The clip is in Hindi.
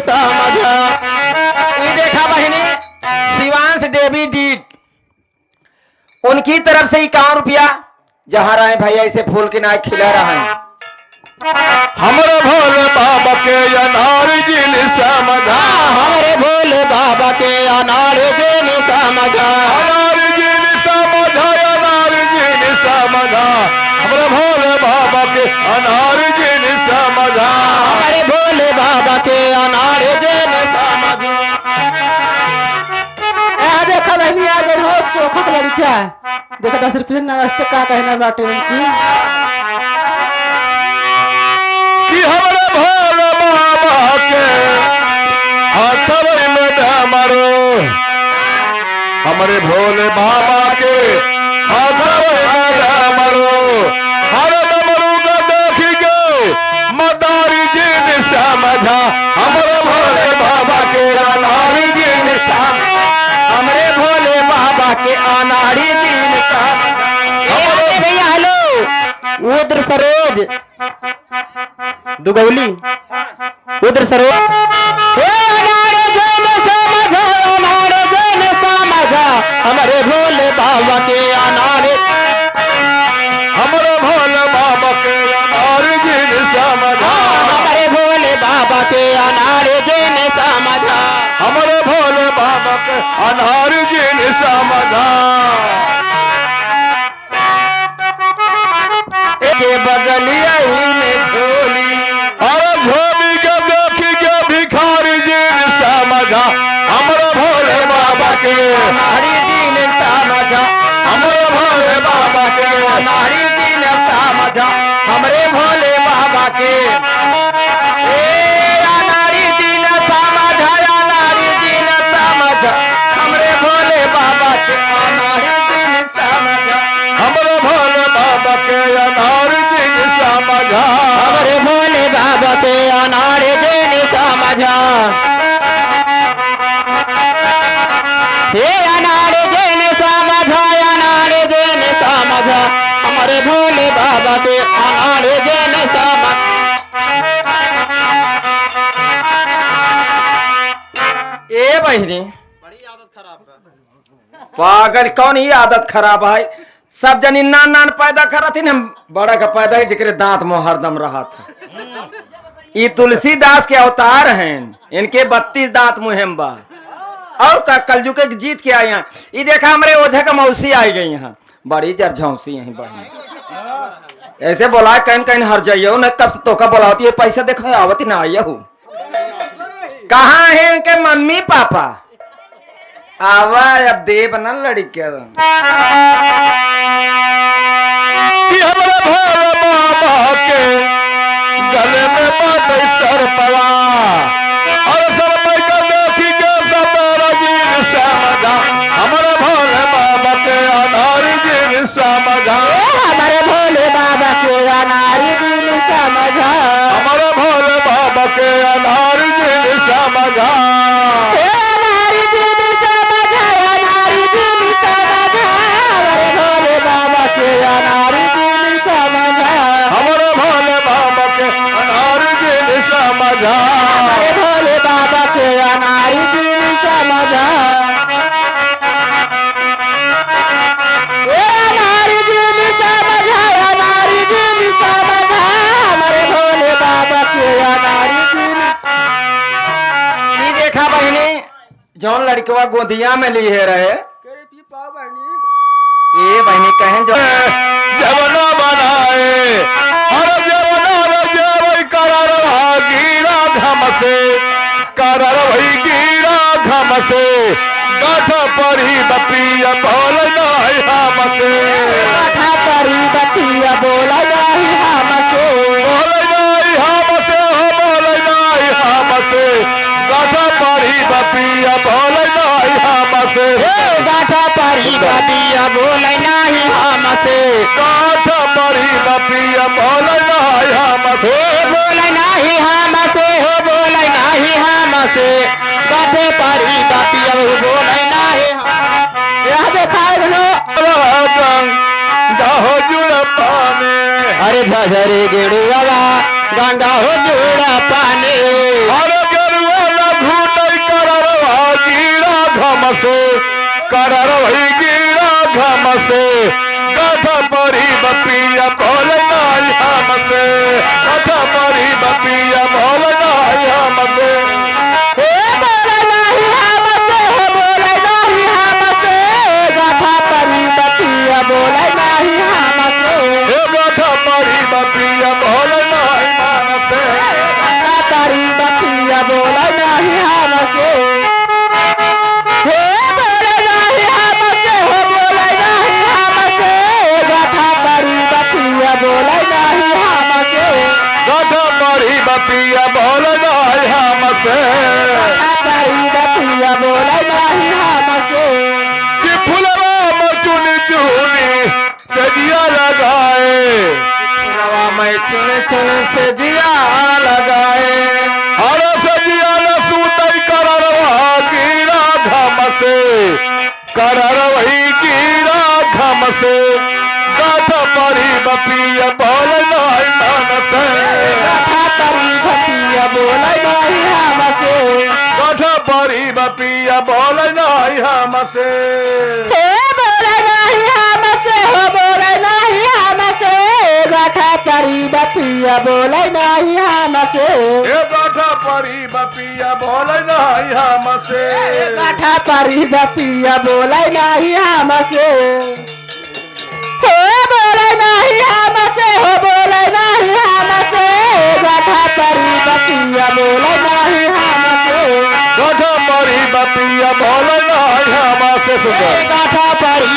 समझा। ये देखा बहनी शिवांश देवी डीट उनकी तरफ से 51 रुपया जहाँ रहे भैया इसे फूल के नाय खिला रहा है। हमारे भोले बाबा के अनार जिन समझा। हमारे भोले बाबा के अनार जिन समझा। अनार जिन समझा अनार जिन समझा। हमारे भोले बाबा के अनार जिन समझा। हमारे भोले बाबा के अनार जिन समझा। देखा बहनी आ गई हो सोखा का लड़का देखा 10 रुपये नमस्ते का कहना बाटे उनसे कि हमारे भोले बाबा के हाथवे में डमरू। हमारे भोले बाबा के हाथवे में डमरू। हर डमरू को देखिए मदारी जिन समझा। हमारे भोले बाबा के अनारी जिन समझा। हमारे भोले बाबा के अनाड़ी दिन भैया हेलो उधर सरोज दुगौली उधर सरोज अनाड़े जन समझा। अनाड़े जन समझा। हमारे भोले बाबा के अनाड़े। हमारे भोले बाबा के अनारी जिन समझा। हमारे भोले बाबा के अनाड़े जन समझा। हमारे भोले बाबा के अनार जिन समझा। के बगलिया में झोली और झोली के देखी के भिखारी जिन समझा। हमारे भोले बाबा के अनाड़ी दिन समझा। हमारे भोले बाबा के अनाड़ी दिन समझा। हमारे भोले बाबा के अनाड़ी दिन समझा। अनाड़ी दिन समझा। हमारे भोले बाबा के अनाड़ी दिन समझा। हमारे भोले बाबा के अनार जिन समझा। हमारे भोले बाबा के अनाड़ी दिन समझा। हे अनाड़ी दिन समझा। अनाड़ी दिन समझा। हमारे भोले बाबा के अनाड़ी दिन समझा। ए बहिनी बड़ी आदत खराब है। पागल कौन ही आदत खराब है। सब जनी नान नान पैदा करत थी हम बड़ा का पैदा है जिक्र दांत में हरदम रहा था। ये तुलसीदास के अवतार हैं। इनके 32 दांत मुहिम बा और का कलयुग के जीत के आए यहाँ। ये देखा हमारे ओझा का मौसी आई गई यहाँ बड़ी जरझौसी यहीं बहनी ऐसे बोला कहीं कहीं हर जाइयो न कब से तोका बोलाती है पैसा देखो आवती ना आई हूँ। कहाँ है इनके मम्मी पापा आवा अब देव न लड़के कि हमारे भोले बाबा के गले में बाटे सरपवा। और सरपै का देखी के सपेरा जिन समझा। हमारे भोले बाबा के अनारी जिन समझा। हमारे भोले बाबा के अनारी दिन समझा। हमारे भोले बाबा के अनारी जिन समझा। अनारी दिन समझा। अनारी दिन समझा। हमारे भोले बाबा के अनारी दिन समझा। हमारे भोले बाबा के अनारी जिन समझा। हमारे भोले बाबा के अनारी दिन समझा। अनारी दिन समझा। अनारी दिन समझा। हमारे भोले बाबा के अनारी दिन। ये देखा बहनी जौन लड़कवा गोदिया में लिए रहे ये बहनी कहें जो जवना बनाए हर जवना रजवई करर गिरा घम से करर भई गिरा घम से गाठ परी बपिया बोल नहीं हम से कथा करी बतिया बोला नहीं हमसे। बोल नहीं हम से हो बोल नहीं हम से गाठ परी बपिया बोल नहीं हम से गाठा परी बतिया बोले नहीं हमसे। गाठ परी बपिया बोल नहीं हम से बोले नहीं हमसे। हो बोले नहीं हमसे। गाठे परी बतिया बोले नहीं हमसे। यह देखा हो जुड़ पाने अरे झझरे गेड़ुआ गंगा हो जुड़ा पानी। अरे गेरुआ से करर वही गिरा घम से गाथा परी बपिया बोल नहीं हमसे गाथा परी बपिया बोल नहीं हमसे बोले नहीं हमसे बोले नहीं हमसे गाथा परी बपिया बोले नहीं हमसे गाथा परी बपिया बोल नहीं हमसे गाथा परी बपिया बोले नहीं हमसे बोले नहीं हमसे बोले नहीं हमसे गाथा परी बपिया बोले नहीं हमसे गाथा परी बपिया बोल नहीं हमसे गाथा परी बपिया बोले नहीं हमसे कि फुलवा मचुन चुनी सजिया लगाए रवा मैं चुन चुन से जिया लगाए हर सजिया न सूतई कररवा गिरा घम से करर वही गिरा घम से गाथ परी बपिया बोल नहीं मन से गाथा परी बपिया बोले नहीं हमसे गाथ परी बपिया बोल नहीं हम से बोले नहीं हमसे बोले नहीं हमसे गाथा परी बपिया बोले नहीं हमसे गाथ परी बपिया बोल नहीं हम से गाथा परी बपिया बोले नहीं हमसे बोले नहीं हमसे बोले नहीं हमसे गाथा परी बपिया बोले नहीं हमसे गाथ परी बपिया बोल नहीं हम से सुंदर गाथा परी